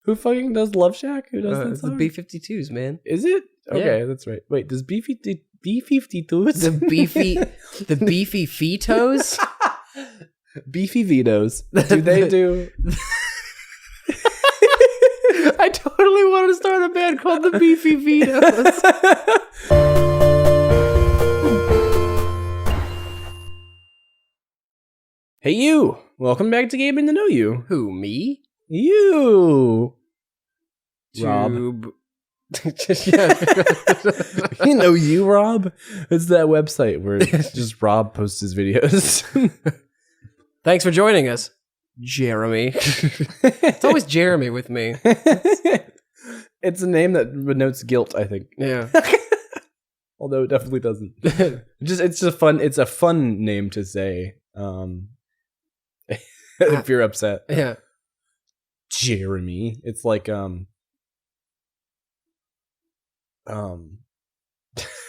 Who fucking does Love Shack? Who does that It's the song? B-52s, man. Is it? Okay, Yeah. that's right. Wait, does B-52s? The beefy Fetos? Beefy Vetoes. Do they do... I totally want to start a band called the Beefy Vetoes. Hey, you! Welcome back to Gaming to Know You. Who, me? You! Rob. You know you, Rob? It's that website where just Rob posts his videos. Thanks for joining us, Jeremy. It's always Jeremy with me. It's a name that denotes guilt, I think. Yeah. Although it definitely doesn't. It's a fun name to say. If you're upset. Yeah. Jeremy. It's like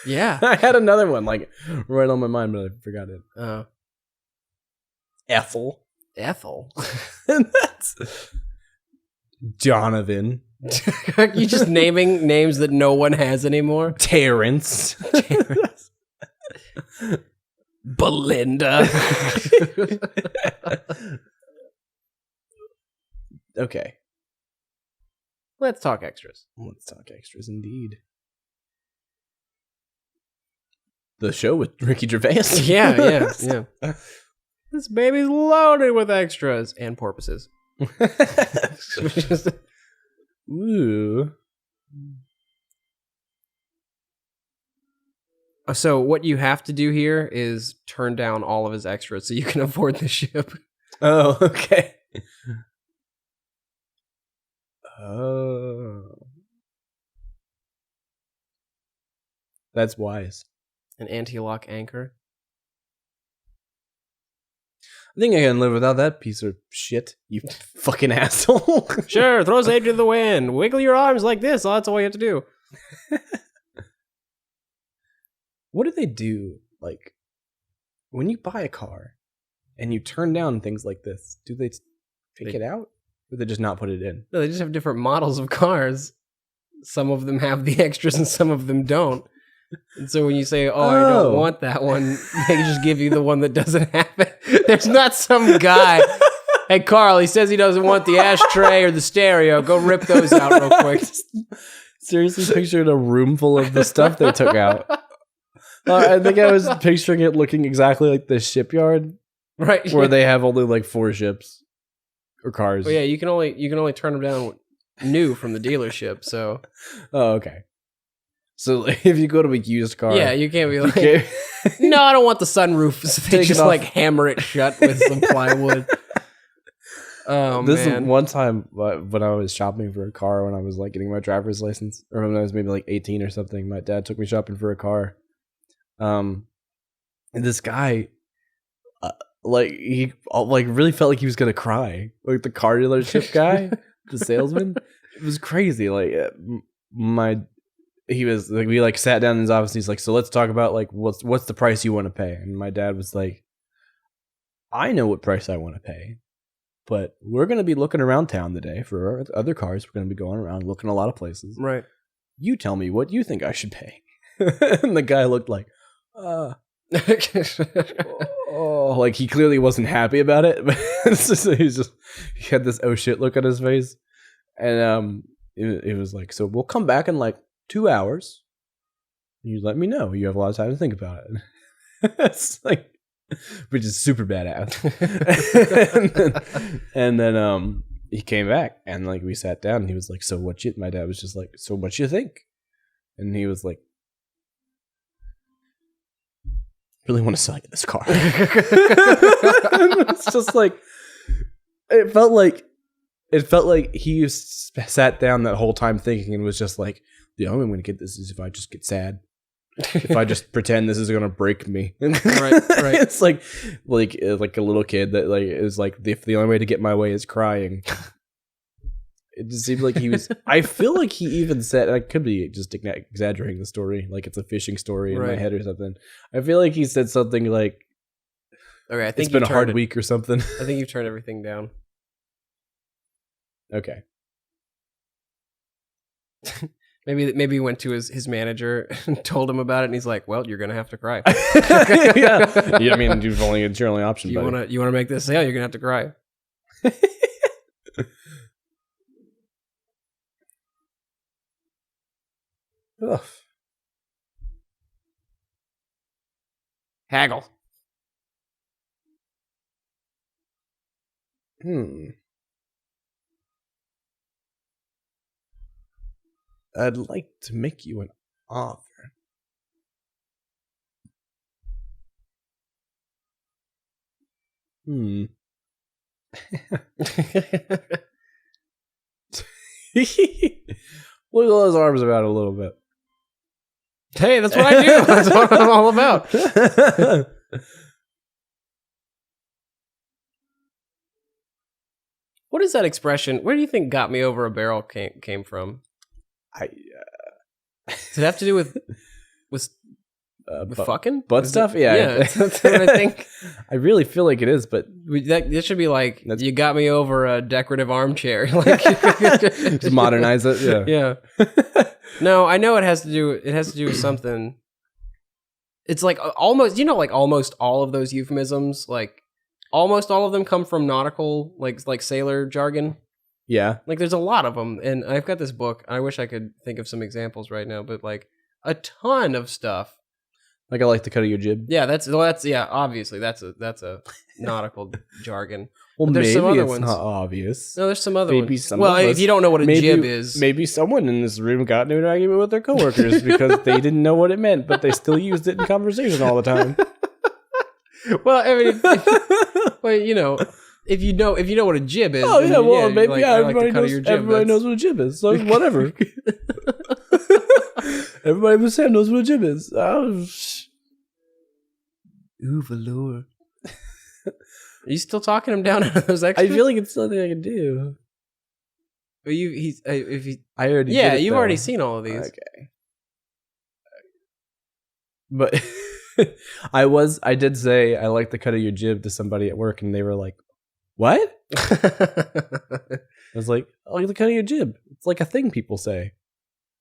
Yeah. I had another one like right on my mind, but I forgot it. Ethel. That's Donovan. You just naming names that no one has anymore. Terrence. Belinda. Okay. Let's talk extras. Let's talk extras indeed. The show with Ricky Gervais. Yeah. This baby's loaded with extras and porpoises. Ooh. So what you have to do here is turn down all of his extras so you can afford the ship. Oh, okay. Oh. That's wise. An anti-lock anchor. I think I can live without that piece of shit, you fucking asshole. Sure, throw Sage to the wind. Wiggle your arms like this. Oh, that's all you have to do. What do they do? Like, when you buy a car and you turn down things like this, do they take it out? Or they just not put it in? No, they just have different models of cars. Some of them have the extras and some of them don't. And so when you say, I don't want that one, they just give you the one that doesn't have it. There's not some guy, hey, Carl, he says he doesn't want the ashtray or the stereo. Go rip those out real quick. Seriously pictured a room full of the stuff they took out. I think I was picturing it looking exactly like the shipyard. Right. Where they have only like 4 ships. Or cars. Well, yeah, you can only turn them down new from the dealership, so. Oh, okay. So if you go to a used car, yeah, you can't be like, no, I don't want the sunroof. So they just like hammer it shut with some plywood. Oh, this man. Is one time when I was shopping for a car when I was like getting my driver's license, or when I was maybe like 18 or something. My dad took me shopping for a car. And this guy, he really felt like he was gonna cry. Like the car dealership guy, the salesman. It was crazy. Like we like sat down in his office and he's like, so let's talk about like what's the price you want to pay? And my dad was like, I know what price I want to pay, but we're gonna be looking around town today for other cars. We're gonna be going around looking a lot of places. Right. You tell me what you think I should pay. And the guy looked like, like he clearly wasn't happy about it. But he had this oh shit look on his face. And it was like, so we'll come back in like 2 hours. You let me know. You have a lot of time to think about it. It's like, which is super badass. and then he came back and like we sat down and he was like, so what you, my dad was just like, so what you think? And he was like, really want to sell you this car. It's just like, it felt like he sat down that whole time thinking and was just like, the only way I'm going to get this is if I just get sad. If I just pretend this is going to break me. Right. It's like a little kid that like is like, if the only way to get my way is crying. It just seemed like he was, I feel like he even said, I could be just exaggerating the story, like it's a fishing story in my head or something. I feel like he said something like, okay, I think it's been a hard week or something. I think you've turned everything down. Okay. Maybe he went to his manager and told him about it, and he's like, "Well, you're gonna have to cry." Yeah, I mean, it's your only option. You wanna make this sale? You're gonna have to cry. Ugh. Haggle. I'd like to make you an offer. Wiggle his arms about a little bit. Hey, that's what I do. That's what I'm all about. What is that expression? Where do you think "got me over a barrel" came from? Does it have to do with fucking butt stuff? Yeah, that's what I think. I really feel like it is, but that should be like, "You got me over a decorative armchair." Like, just modernize it. Yeah. No, I know it has to do with something. It's like almost, like almost all of those euphemisms, like almost all of them come from nautical, like sailor jargon. Yeah. Like there's a lot of them, and I've got this book. I wish I could think of some examples right now, but like a ton of stuff. Like I like the cut of your jib. Yeah, that's obviously that's a nautical jargon. Well, there's maybe some other it's ones. not obvious. No, there's some other maybe ones. Some well, of us, if you don't know what a jib is, maybe someone in this room got into an argument with their coworkers because they didn't know what it meant, but they still used it in conversation all the time. Well, I mean, if you know what a jib is. Oh yeah, well maybe like, everybody knows what a jib is. So whatever. Everybody but Sam knows what a jib is. Ooh, velour. Are you still talking him down out of those extras? I feel like it's something I can do. But I already. Yeah, did it, you've though. already seen all of these. Okay. But I did say I like the cut of your jib to somebody at work, and they were like, "What?" I was like, "I like the cut of your jib. It's like a thing people say."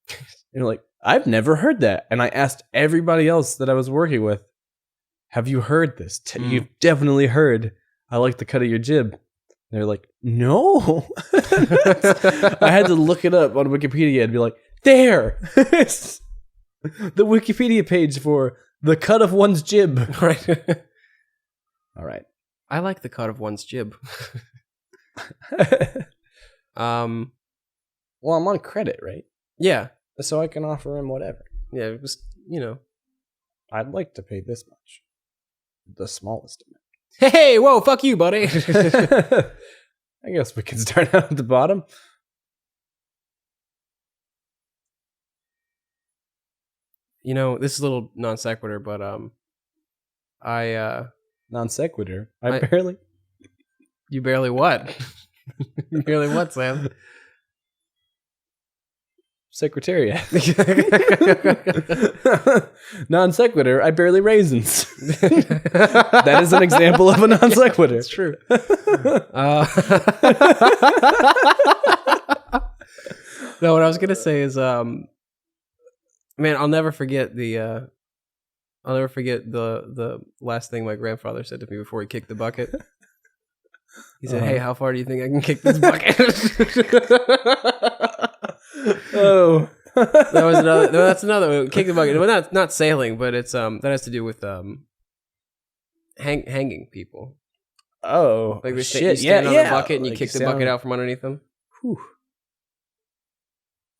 And they're like, "I've never heard that." And I asked everybody else that I was working with, "Have you heard this? You've definitely heard I like the cut of your jib." And they're like, "No." I had to look it up on Wikipedia and be like, "There." The Wikipedia page for the cut of one's jib. Right. All right. I like the cut of one's jib. Well, I'm on credit, right? Yeah. So I can offer him whatever. Yeah, it was, I'd like to pay this much. The smallest amount. Hey, whoa, fuck you, buddy. I guess we can start out at the bottom. This is a little non sequitur, but Non sequitur. You barely what? You barely what, Sam? Secretariat. Non sequitur. I barely raisins. That is an example of a non sequitur. It's true. No, what I was gonna say is, man, I'll never forget the last thing my grandfather said to me before he kicked the bucket. He said, "Hey, how far do you think I can kick this bucket?" Oh, that's another kick the bucket. Well, not sailing, but it's that has to do with hanging people. Oh, like you shit! stand on a bucket and you kick the bucket out from underneath them. Whew.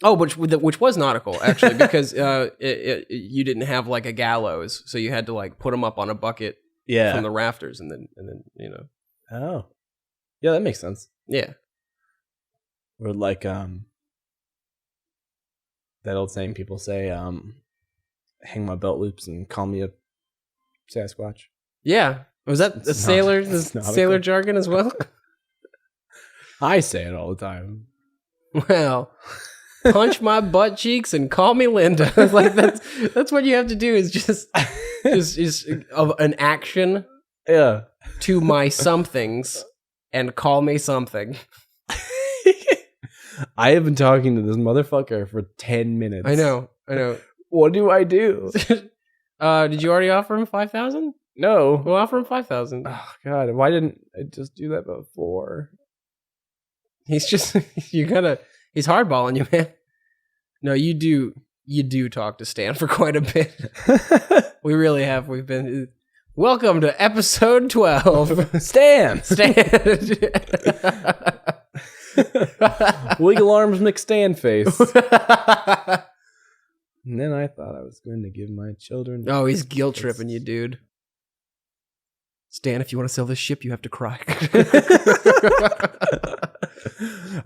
Oh, which was nautical actually, because you didn't have like a gallows, so you had to like put them up on a bucket from the rafters, and then Oh, yeah, that makes sense. Yeah. Or like that old saying people say, hang my belt loops and call me a Sasquatch. Yeah. Was that sailor jargon as well? I say it all the time. Well, punch my butt cheeks and call me Linda. Like that's what you have to do is just of an action to my somethings and call me something. I have been talking to this motherfucker for 10 minutes. I know. What do I do? Did you already offer him 5,000? No. We'll offer him 5,000. Oh, God. Why didn't I just do that before? He's just, he's hardballing you, man. No, you do talk to Stan for quite a bit. We really have. Welcome to episode 12. Stan! Wigglearms McStanface. And then I thought I was going to give my children... Oh, he's guilt tripping you, dude. Stan, if you want to sell this ship, you have to cry.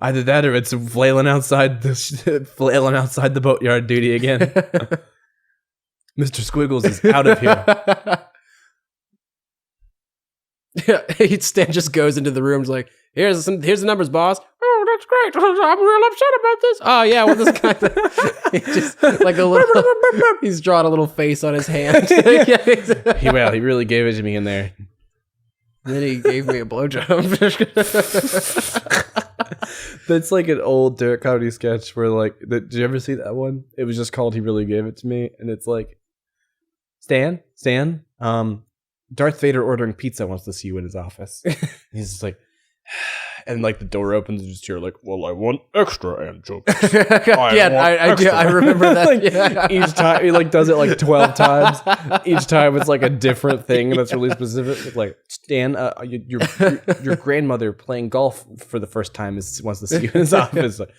Either that or it's flailing outside the boatyard duty again. Mr. Squiggles is out of here. Yeah, Stan just goes into the room, like, here's the numbers, boss. Oh, that's great. I'm real upset about this. Oh yeah, well this guy, he just like a little. He's drawn a little face on his hand. He really gave it to me in there. And then he gave me a blowjob. That's like an old Derek comedy sketch where did you ever see that one? It was just called "He Really Gave It to Me," and it's like, Stan, Darth Vader ordering pizza wants to see you in his office. He's just like, and like the door opens and just hear like, well, I want extra anchovies. I remember that. Like, yeah. Each time he like does it like 12 times. Each time it's like a different thing that's really specific. It's like, Stan, your grandmother playing golf for the first time wants to see you in his office. Like,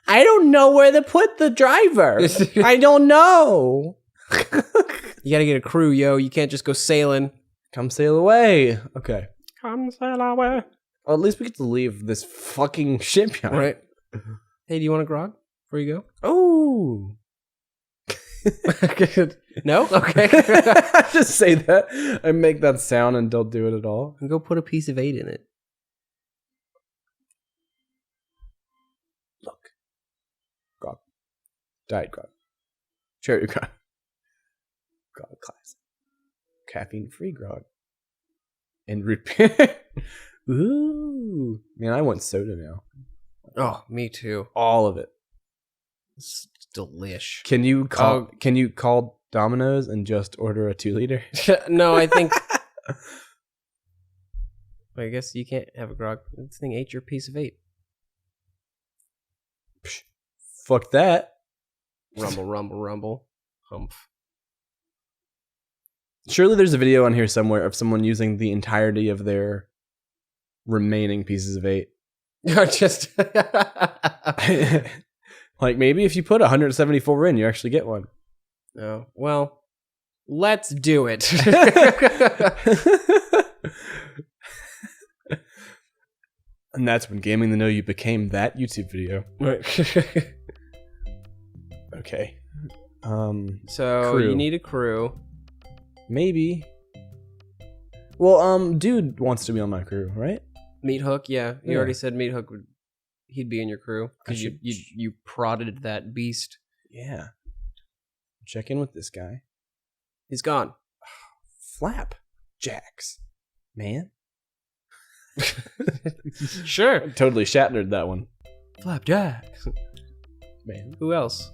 I don't know where to put the driver. I don't know. You gotta get a crew, yo. You can't just go sailing. Come sail away. Okay. Come sail away. Well, at least we get to leave this fucking shipyard. Right. Hey, do you want a grog before you go? Oh. No? Okay. Just say that. I make that sound and don't do it at all. And go put a piece of 8 in it. Look. Grog. Diet grog. Cherry grog. Grog class. Caffeine-free grog. And repair. Ooh. Man, I want soda now. Oh, me too. All of it. It's delish. Can you call Domino's and just order a 2-liter? No, I think I guess you can't have a grog. This thing ate your piece of 8. Fuck that. Rumble, rumble, rumble. Humph. Surely there's a video on here somewhere of someone using the entirety of their remaining pieces of 8. Just like maybe if you put 174 in, you actually get one. Oh, well, let's do it. And that's when Gaming the Know You became that YouTube video. Right. Okay. So crew. You need a crew. Maybe. Well, dude wants to be on my crew, right? Meat Hook, yeah. You Yeah. already said Meat Hook he'd be in your crew because you prodded that beast. Yeah. Check in with this guy. He's gone. Flap jacks, man. Sure. Totally Shatnered that one. Flapjack. Man. Who else?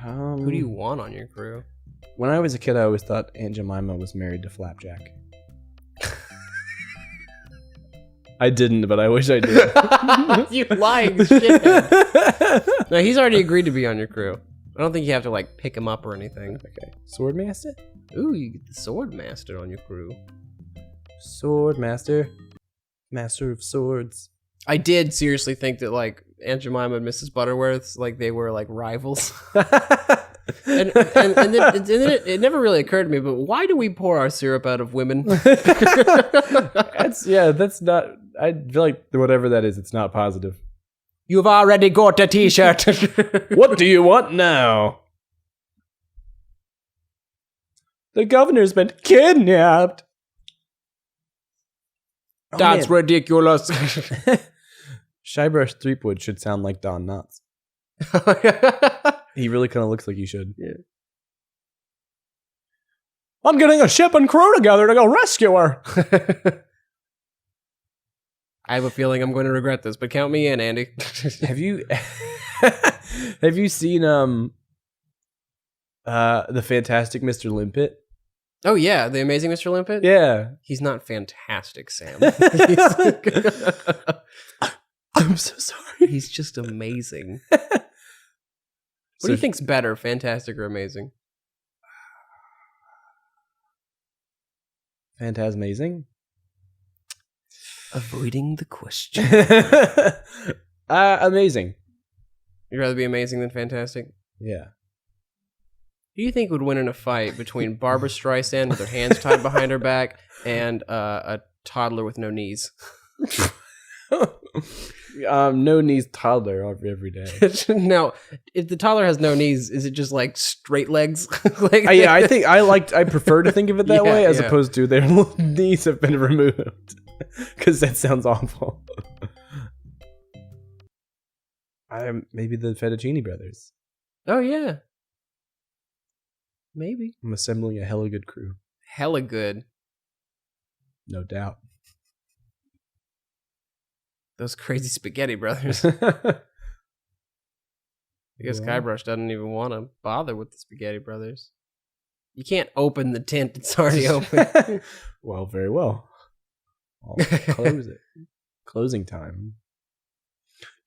Who do you Hmm. want on your crew? When I was a kid, I always thought Aunt Jemima was married to Flapjack. I didn't, but I wish I did. You lying shithead. No, he's already agreed to be on your crew. I don't think you have to like pick him up or anything. Okay. Swordmaster? Ooh, you get the sword master on your crew. Swordmaster. Master of swords. I did seriously think that like Aunt Jemima and Mrs. Butterworth's like they were like rivals. and then it never really occurred to me, but why do we pour our syrup out of women? That's not. I feel like whatever that is, it's not positive. You've already got a t-shirt. What do you want now? The governor's been kidnapped. Oh, That's ridiculous. Shybrush Threepwood should sound like Don Knotts. He really kind of looks like he should. Yeah. I'm getting a ship and crew together to go rescue her. I have a feeling I'm going to regret this, but count me in, Andy. Have you have you seen the Fantastic Mr. Limpet? Oh yeah, the amazing Mr. Limpet? Yeah. He's not fantastic, Sam. I'm so sorry. He's just amazing. What do you think's better, fantastic or amazing? Phantasmazing? Avoiding the question. Amazing. You'd rather be amazing than fantastic? Yeah. Who do you think would win in a fight between Barbara Streisand with her hands tied behind her back and a toddler with no knees? No knees toddler every day. Now, if the toddler has no knees, is it just like straight legs? Yeah, I prefer to think of it that way as yeah. opposed to their knees have been removed. Because that sounds awful. Maybe the Fettuccine Brothers. Oh yeah. Maybe. I'm assembling a hella good crew. Hella good. No doubt. Those crazy spaghetti brothers. I guess Yeah. Guybrush doesn't even want to bother with the spaghetti brothers. You can't open the tent. It's already open. Well, very well. I'll close it. Closing time.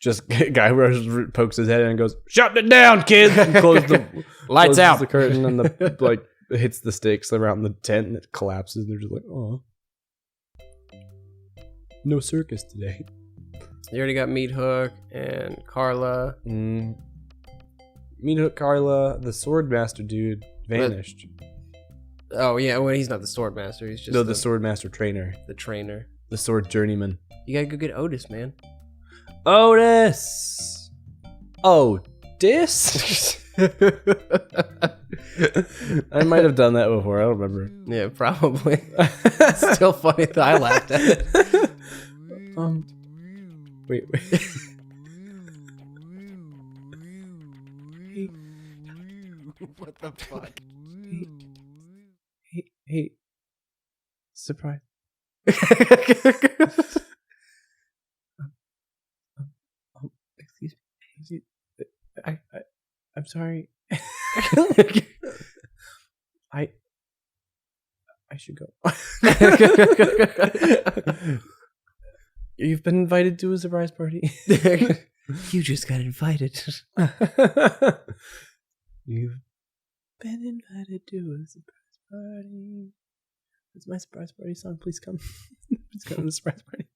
Just Guybrush pokes his head in and goes, "Shut it down, kids!" And closes Lights out. the curtain and the hits the stakes around the tent and it collapses. And they're just like, "Oh, no circus today." You already got Meat Hook and Carla. Meat Hook, Carla, the Swordmaster dude vanished. Oh yeah, well he's not the sword master. He's just No, the Swordmaster trainer, the trainer. the sword journeyman. You gotta go get Otis, man. Otis. Otis. I might have done that before. I don't remember. Yeah, probably. It's still funny that I laughed at it. Wait. What the fuck? Hey. Surprise. Excuse me. I'm sorry. I should go. You've been invited to a surprise party. You just got invited. You've been invited to a surprise party. It's my surprise party song. Please come. Please come to the surprise party.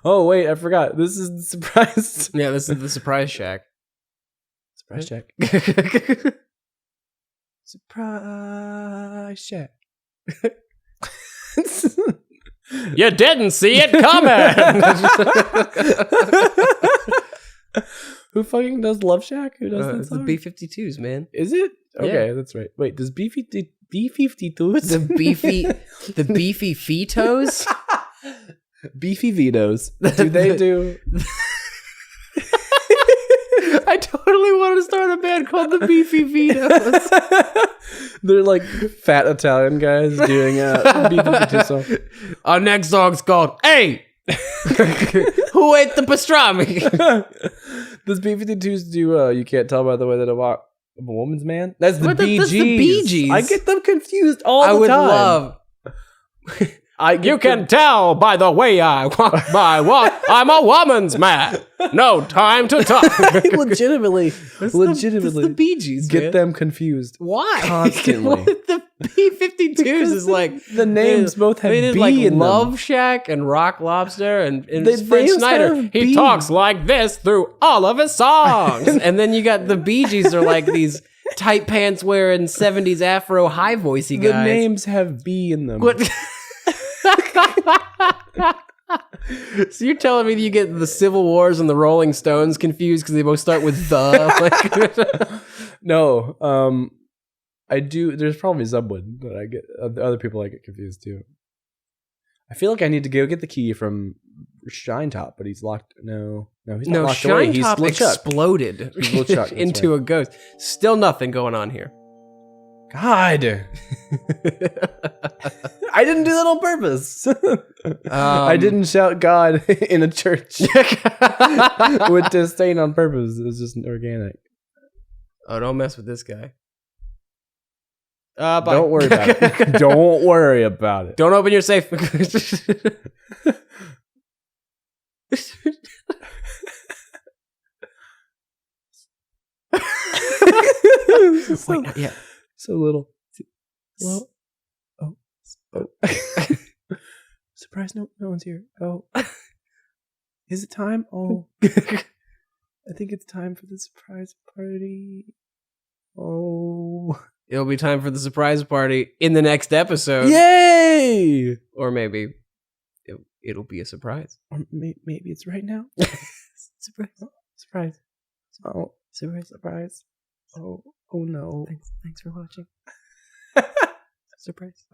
Oh, wait, I forgot. This is the surprise. Yeah, this is the surprise shack. Surprise check. Surprise check. You didn't see it coming. Who fucking does Love Shack? Who does that It's the song? B-52s, man. Is it? Okay, Yeah. that's right. Wait, does B-52s? The beefy fetos? Beefy Vetoes. Do they do? I totally want to start a band called the Beefy Vetoes. They're like fat Italian guys doing a B-52 song. Our next song's called Hey! Who ate the pastrami? Does B-52s do You Can't Tell by the Way That I Walk a Woman's Man? That's the What Bee that's the Gees. Bee Gees. I get them confused all the I would time. love... You can tell by the way I walk by what I'm a woman's man. No time to talk. legitimately That's the Bee Gees, get man. them confused. Why? Constantly. The B-52s is like... the names both have They did B like in Love them. Shack and Rock Lobster and The it's Fred names Snyder. have He B. talks like this through all of his songs. And then you got the Bee Gees are like these tight pants wearing 70s Afro high voicey guys. The names have B in them. What? So you're telling me that you get the Civil Wars and the Rolling Stones confused because they both start with the? No, I do. There's probably someone that I get. Other people I get confused too. I feel like I need to go get the key from Shine Top, but he's locked. No, he's not locked away. Shine He's Top LeChuck. exploded He's LeChuck, that's into a ghost. Still nothing going on here. God, I didn't do that on purpose. I didn't shout God in a church with disdain on purpose. It was just organic. Oh, don't mess with this guy. Bye. Don't worry about it. Don't worry about it. Don't open your safe. Wait, not yet. So little. Well, oh. Surprise! No one's here. Oh, is it time? Oh, I think it's time for the surprise party. Oh, it'll be time for the surprise party in the next episode. Yay! Or maybe it'll be a surprise. Or maybe it's right now. Surprise! Surprise! Oh, surprise! Oh no! Thanks for watching. Surprise.